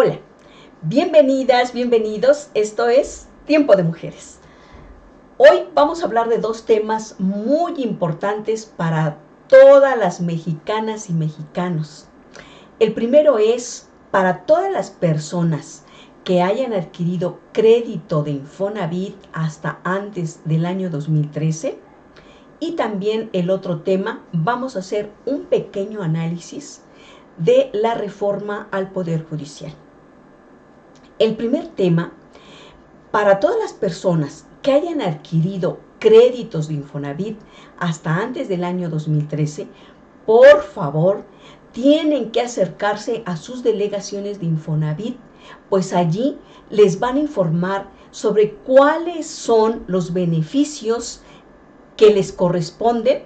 Hola, bienvenidas, bienvenidos, esto es Tiempo de Mujeres. Hoy vamos a hablar de dos temas muy importantes para todas las mexicanas y mexicanos. El primero es para todas las personas que hayan adquirido crédito de Infonavit hasta antes del año 2013. Y también el otro tema, vamos a hacer un pequeño análisis de la reforma al Poder Judicial. El primer tema, para todas las personas que hayan adquirido créditos de Infonavit hasta antes del año 2013, por favor, tienen que acercarse a sus delegaciones de Infonavit, pues allí les van a informar sobre cuáles son los beneficios que les corresponden.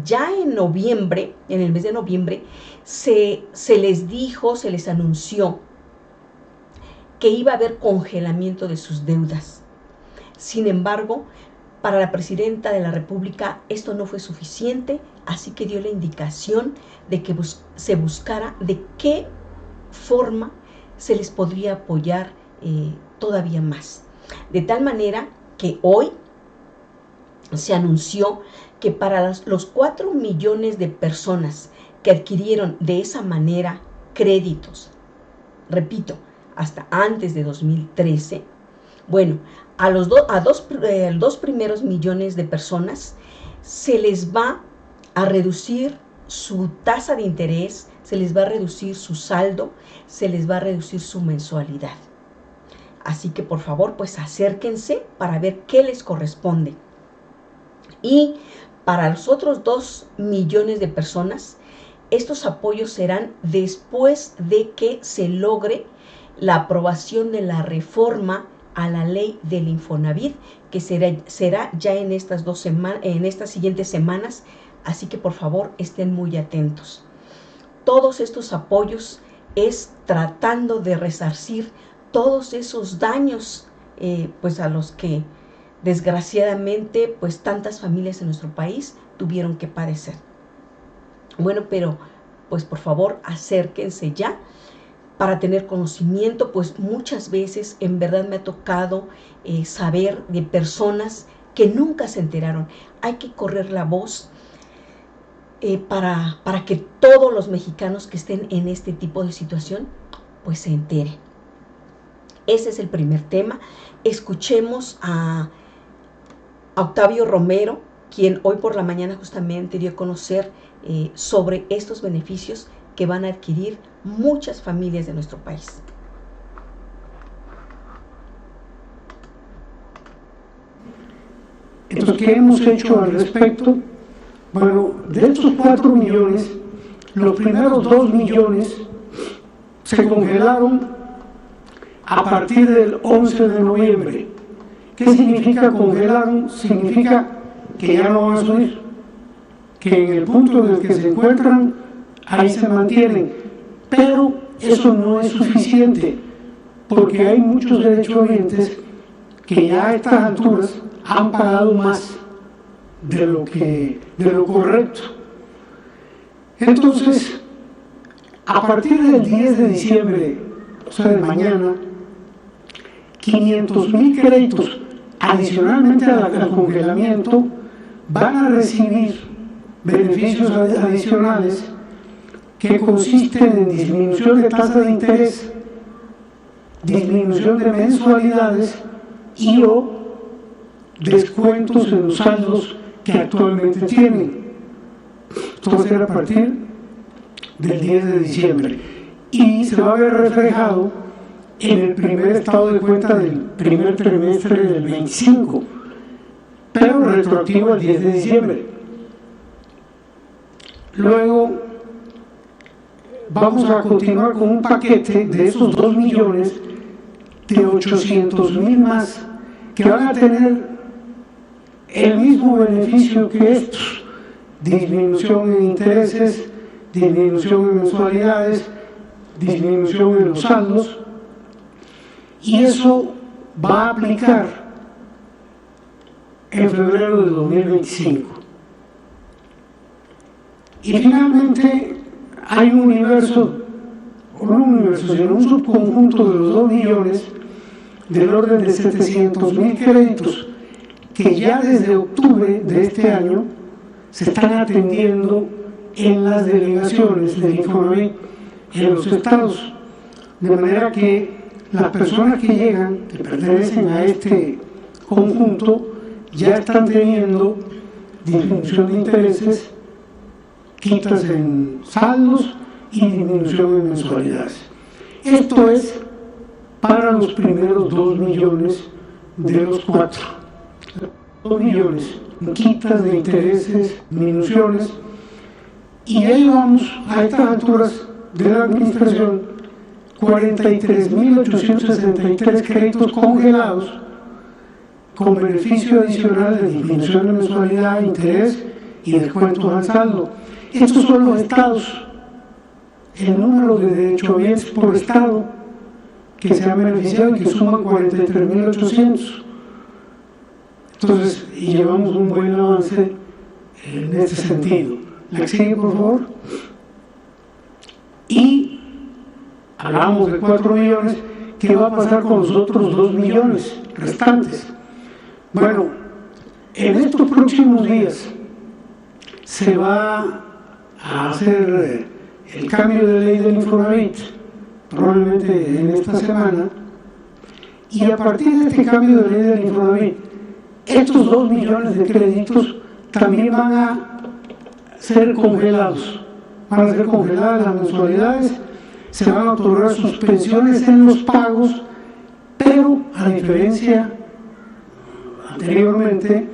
Ya en noviembre, en el mes de noviembre, se les dijo, se les anunció que iba a haber congelamiento de sus deudas. Sin embargo, para la presidenta de la República esto no fue suficiente, así que dio la indicación de que se buscara de qué forma se les podría apoyar todavía más. De tal manera que hoy se anunció que para los 4 millones de personas que adquirieron de esa manera créditos, repito, hasta antes de 2013, bueno, a los dos primeros millones de personas se les va a reducir su tasa de interés, se les va a reducir su saldo, se les va a reducir su mensualidad. Así que por favor, pues acérquense para ver qué les corresponde. Y para los otros 2 millones de personas, estos apoyos serán después de que se logre la aprobación de la reforma a la ley del Infonavit, que será ya en estas siguientes semanas, así que por favor estén muy atentos. Todos estos apoyos es tratando de resarcir todos esos daños pues a los que desgraciadamente pues tantas familias en nuestro país tuvieron que padecer. Bueno, pero pues por favor acérquense ya para tener conocimiento, pues muchas veces en verdad me ha tocado saber de personas que nunca se enteraron. Hay que correr la voz para que todos los mexicanos que estén en este tipo de situación pues se enteren. Ese es el primer tema. Escuchemos a Octavio Romero, quien hoy por la mañana justamente dio a conocer sobre estos beneficios que van a adquirir muchas familias de nuestro país. Entonces, ¿qué hemos hecho al respecto? Bueno, de estos 4 millones, los primeros 2 millones se congelaron a partir del 11 de noviembre. ¿Qué significa congelaron? Significa que ya no van a subir, que en el punto en el que se encuentran, ahí se mantienen. Pero eso no es suficiente, porque hay muchos derechohabientes que ya a estas alturas han pagado más de lo correcto. Entonces, a partir del 10 de diciembre, o sea, de mañana, 500,000 créditos adicionalmente al congelamiento van a recibir beneficios adicionales que consisten en disminución de tasa de interés, disminución de mensualidades y o descuentos en los saldos que actualmente tienen. Esto va a ser a partir del 10 de diciembre y se va a ver reflejado en el primer estado de cuenta del primer trimestre del 25, pero retroactivo al 10 de diciembre. Luego vamos a continuar con un paquete de esos 2 millones de 800,000 más que van a tener el mismo beneficio que estos: disminución en intereses, disminución en mensualidades, disminución en los saldos, y eso va a aplicar en febrero de 2025. Y finalmente hay un universo con un universo, sino un subconjunto de los 2 millones del orden de 700,000 créditos que ya desde octubre de este año se están atendiendo en las delegaciones del Infonavit en los estados, de manera que las personas que llegan, que pertenecen a este conjunto, ya están teniendo disminución de intereses, quitas en saldos y disminución en mensualidades. Esto es para los primeros 2 millones de los 4. 2 millones en quitas de intereses, disminuciones, y ya llevamos a estas alturas de la administración 43,863 créditos congelados con beneficio adicional de disminución de mensualidad, interés y descuentos al saldo. Estos son los estados, el número de derechohabientes por estado que se han beneficiado y que suman 43,800. Entonces, y llevamos un buen avance en este sentido. La que sigue, por favor. Y hablamos de 4 millones. ¿Qué va a pasar con los otros 2 millones restantes? Bueno, en estos próximos días se va a hacer el cambio de ley del Infonavit, probablemente en esta semana, y a partir de este cambio de ley del Infonavit, estos 2 millones de créditos también van a ser congelados, van a ser congeladas las mensualidades, se van a otorgar suspensiones en los pagos, pero a diferencia anteriormente,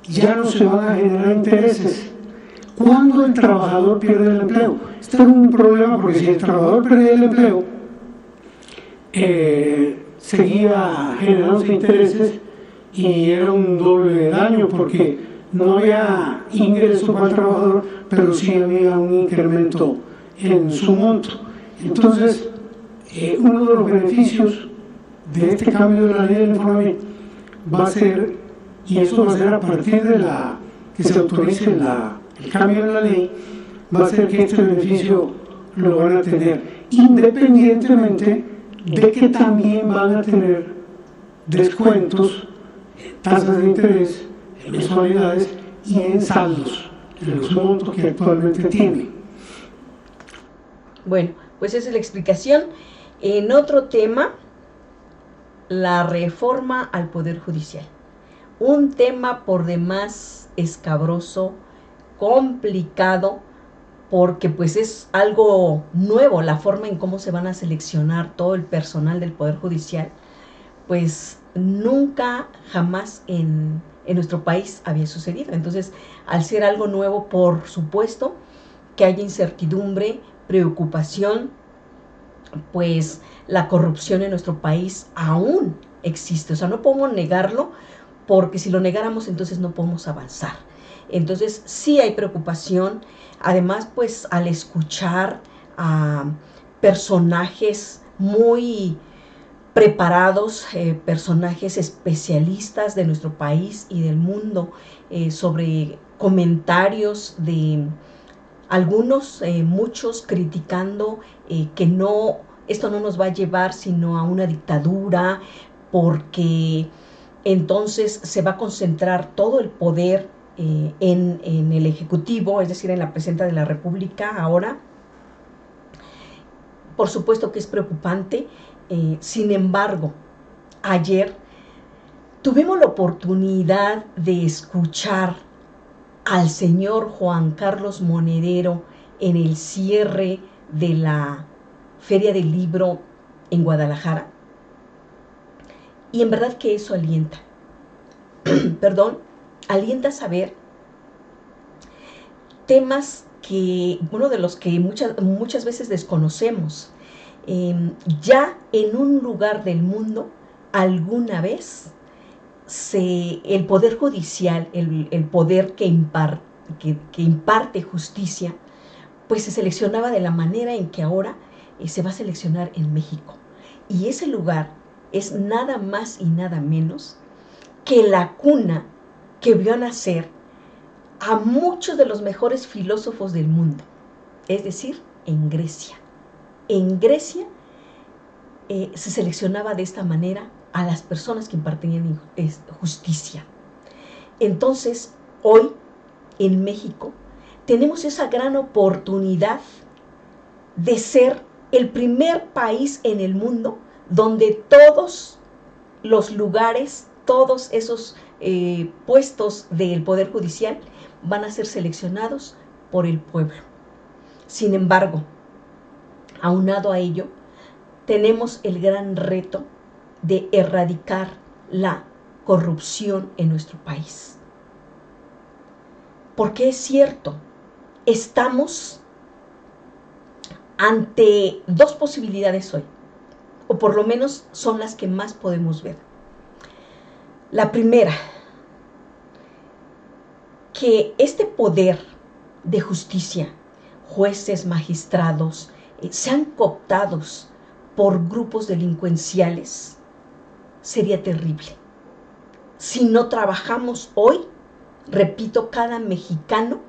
ya no se van a generar intereses cuando el trabajador pierde el empleo. Este es un problema porque si el trabajador perdía el empleo, seguía generándose intereses y era un doble daño porque no había ingreso para el trabajador, pero sí había un incremento en su monto. Entonces, uno de los beneficios de este cambio de la ley del Infonavit va a ser, y eso va a ser a partir de que se autorice el cambio de la ley, va a ser que este beneficio lo van a tener, independientemente de que también van a tener descuentos, tasas de interés, en mensualidades y en saldos, en los montos que actualmente tienen. Bueno, pues esa es la explicación. En otro tema, la reforma al Poder Judicial. Un tema por demás escabroso, complicado, porque pues es algo nuevo, la forma en cómo se van a seleccionar todo el personal del Poder Judicial, pues nunca, jamás en nuestro país había sucedido. Entonces, al ser algo nuevo, por supuesto que hay incertidumbre, preocupación, pues la corrupción en nuestro país aún existe. O sea, no podemos negarlo, porque si lo negáramos, entonces no podemos avanzar. Entonces, sí hay preocupación. Además, pues al escuchar a personajes muy preparados, personajes especialistas de nuestro país y del mundo, sobre comentarios de algunos, muchos criticando que no, esto no nos va a llevar sino a una dictadura, porque entonces se va a concentrar todo el poder en el Ejecutivo, es decir, en la Presidenta de la República ahora. Por supuesto que es preocupante. Sin embargo, ayer tuvimos la oportunidad de escuchar al señor Juan Carlos Monedero en el cierre de la Feria del Libro en Guadalajara, y en verdad que eso alienta, alienta a saber temas que, bueno, de los que muchas veces desconocemos. Ya en un lugar del mundo, alguna vez, el Poder Judicial, el poder que imparte justicia, pues se seleccionaba de la manera en que ahora se va a seleccionar en México. Y ese lugar es nada más y nada menos que la cuna que vio nacer a muchos de los mejores filósofos del mundo, es decir, en Grecia. en Grecia se seleccionaba de esta manera a las personas que impartían justicia. Entonces, hoy en México tenemos esa gran oportunidad de ser el primer país en el mundo donde todos los lugares, todos esos puestos del Poder Judicial van a ser seleccionados por el pueblo. Sin embargo, aunado a ello, tenemos el gran reto de erradicar la corrupción en nuestro país. Porque es cierto, estamos ante dos posibilidades hoy, o por lo menos son las que más podemos ver. La primera, que este poder de justicia, jueces, magistrados, sean cooptados por grupos delincuenciales, sería terrible. Si no trabajamos hoy, repito, cada mexicano,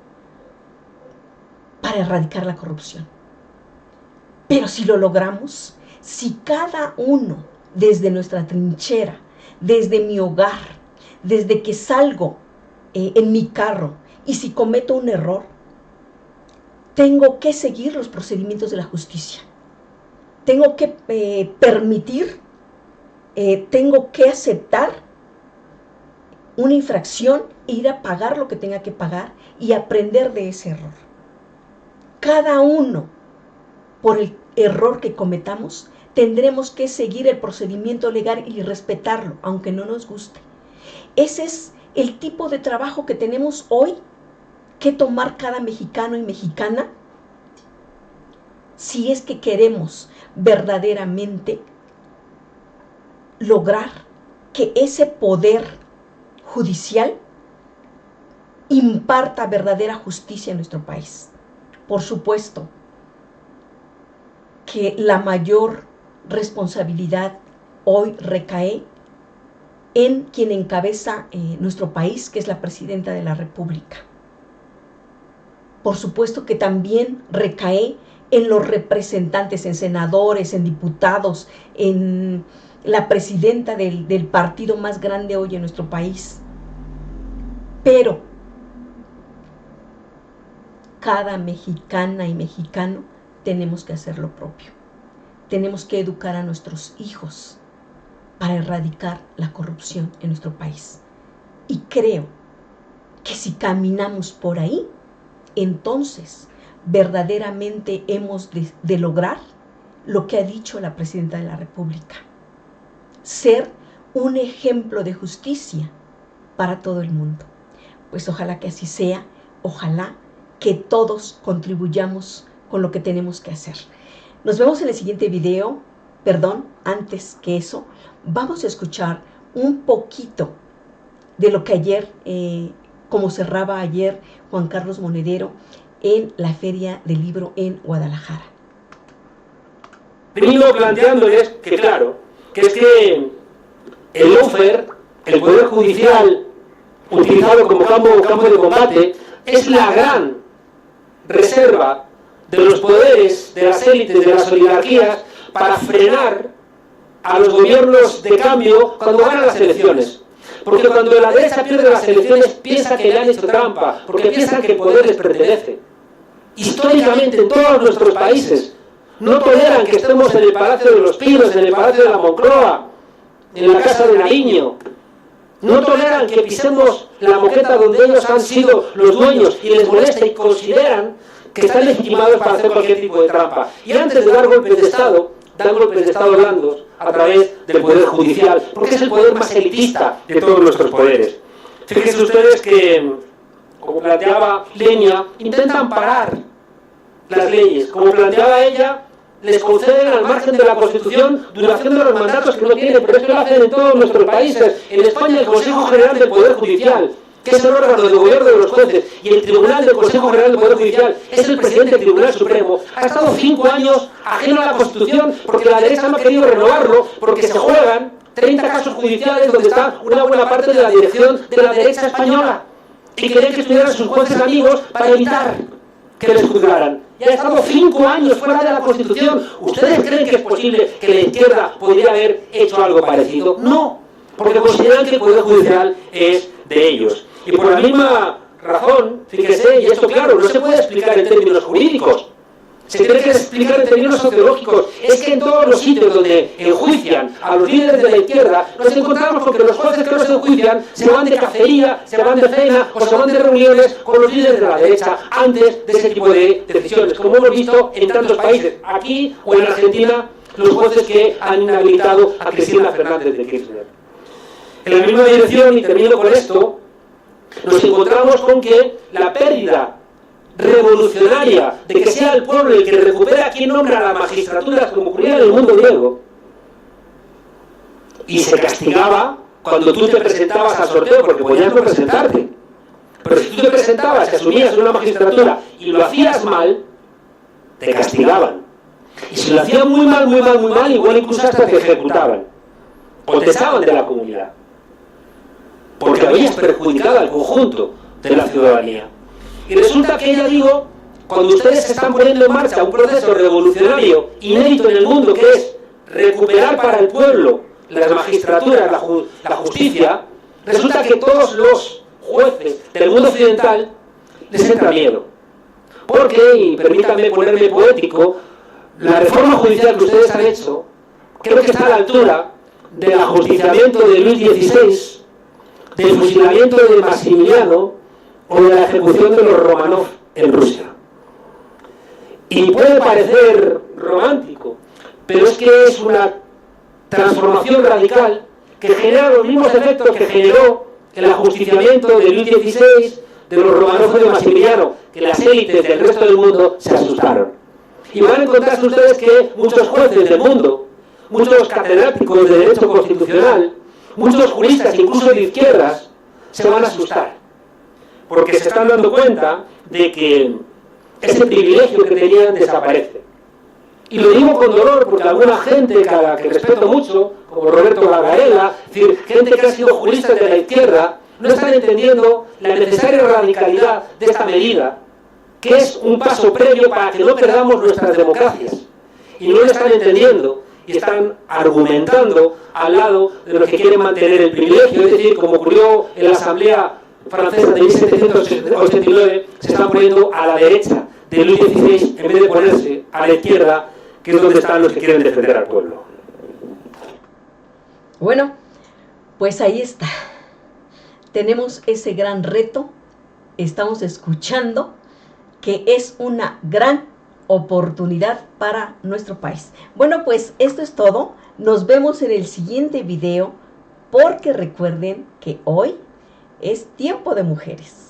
para erradicar la corrupción. Pero si lo logramos, si cada uno, desde nuestra trinchera, desde mi hogar, desde que salgo en mi carro, y si cometo un error, tengo que seguir los procedimientos de la justicia. Tengo que permitir, tengo que aceptar una infracción, ir a pagar lo que tenga que pagar y aprender de ese error. Cada uno, por el error que cometamos, tendremos que seguir el procedimiento legal y respetarlo, aunque no nos guste. Ese es el tipo de trabajo que tenemos hoy que tomar cada mexicano y mexicana si es que queremos verdaderamente lograr que ese poder judicial imparta verdadera justicia en nuestro país. Por supuesto que la mayor responsabilidad hoy recae en quien encabeza nuestro país, que es la Presidenta de la República. Por supuesto que también recae en los representantes, en senadores, en diputados, en la presidenta del partido más grande hoy en nuestro país. Pero cada mexicana y mexicano tenemos que hacer lo propio. Tenemos que educar a nuestros hijos para erradicar la corrupción en nuestro país. Y creo que si caminamos por ahí, entonces verdaderamente hemos de lograr lo que ha dicho la Presidenta de la República: ser un ejemplo de justicia para todo el mundo. Pues ojalá que así sea, ojalá que todos contribuyamos con lo que tenemos que hacer. Nos vemos en el siguiente video. Antes que eso, vamos a escuchar un poquito de lo que ayer, como cerraba ayer Juan Carlos Monedero en la Feria del Libro en Guadalajara. Primero planteándoles que claro, que es que el lawfare, el Poder Judicial utilizado como campo de combate, es la gran reserva de los poderes, de las élites, de las oligarquías, para frenar a los gobiernos de cambio cuando ganan las elecciones. Porque cuando la derecha pierde las elecciones piensa que le han hecho trampa, porque piensa que el poder les pertenece. Históricamente en todos nuestros países no toleran que estemos en el Palacio de los Pinos, en el Palacio de la Moncloa, en la Casa de Nariño. No toleran que pisemos la moqueta donde ellos han sido los dueños y les molesta y consideran que están legitimados para hacer cualquier tipo de trampa. Y antes de dar golpes de Estado, dan golpes de Estado blandos a través del Poder Judicial, porque es el poder más elitista de todos nuestros poderes. Fíjense ustedes que, como planteaba Lenia, intentan parar las leyes. Como planteaba ella, les conceden al margen de la Constitución duración de los mandatos que no tienen, pero esto lo hacen en todos nuestros países. En España el Consejo General del Poder Judicial, que es el órgano de gobierno de los jueces, y el Tribunal del Consejo General del Poder Judicial es el presidente del Tribunal Supremo, ha estado 5 años ajeno a la Constitución porque la derecha no ha querido renovarlo, porque se juegan 30 casos judiciales donde está una buena parte de la dirección de la derecha española y querían que estuvieran sus jueces amigos para evitar que les juzgaran. Y ha estado 5 años fuera de la Constitución. ¿Ustedes creen que es posible que la izquierda podría haber hecho algo parecido? No, porque consideran que el Poder Judicial es de ellos. Y por la misma razón, fíjese, y esto claro, no se puede explicar en términos jurídicos, se tiene que explicar en términos sociológicos. Es que en todos los sitios donde enjuician a los líderes de la izquierda, nos encontramos con que los jueces que los enjuician se van de cacería, se van de cena o se van de reuniones con los líderes de la derecha antes de ese tipo de decisiones, como hemos visto en tantos países, aquí o en Argentina, los jueces que han inhabilitado a Cristina Fernández de Kirchner. En la misma dirección, y termino con esto, nos encontramos con que la pérdida revolucionaria de que sea el pueblo el que recupera a quien nombra a la magistratura, como ocurría en el mundo griego, y se castigaba cuando tú te presentabas al sorteo, porque podías no presentarte, pero si tú te presentabas y asumías una magistratura y lo hacías mal, te castigaban, y si lo hacías muy mal, igual incluso hasta te ejecutaban o te echaban de la comunidad, porque habías perjudicado al conjunto de la ciudadanía. Y resulta que, ya digo, cuando ustedes están poniendo en marcha un proceso revolucionario inédito en el mundo, que es recuperar para el pueblo las magistraturas, la justicia, resulta que todos los jueces del mundo occidental les entra miedo. Porque, y permítanme ponerme poético, la reforma judicial que ustedes han hecho, creo que está a la altura del ajusticiamiento de Luis XVI, del fusilamiento de Maximiliano, o de la ejecución de los Romanov en Rusia. Y puede parecer romántico, pero es que es una transformación radical que genera los mismos efectos que generó el ajusticiamiento de Luis XVI, de los Romanov y de Maximiliano, que las élites del resto del mundo se asustaron. Y van a encontrarse ustedes que muchos jueces del mundo, muchos catedráticos de derecho constitucional, muchos juristas, incluso de izquierdas, se van a asustar, porque se están dando cuenta de que ese privilegio que tenían desaparece. Y lo digo con dolor, porque alguna gente a la que respeto mucho, como Roberto Gargarella, es decir, gente que ha sido juristas de la izquierda, no están entendiendo la necesaria radicalidad de esta medida, que es un paso previo para que no perdamos nuestras democracias. Y no lo están entendiendo, y están argumentando al lado de los que quieren mantener el privilegio, es decir, como ocurrió en la Asamblea Francesa de 1789, se están poniendo a la derecha de Luis XVI en vez de ponerse a la izquierda, que es donde están los que quieren defender al pueblo. Bueno, pues ahí está. Tenemos ese gran reto. Estamos escuchando que es una gran oportunidad para nuestro país. Bueno, pues esto es todo. Nos vemos en el siguiente video, porque recuerden que hoy es Tiempo de Mujeres.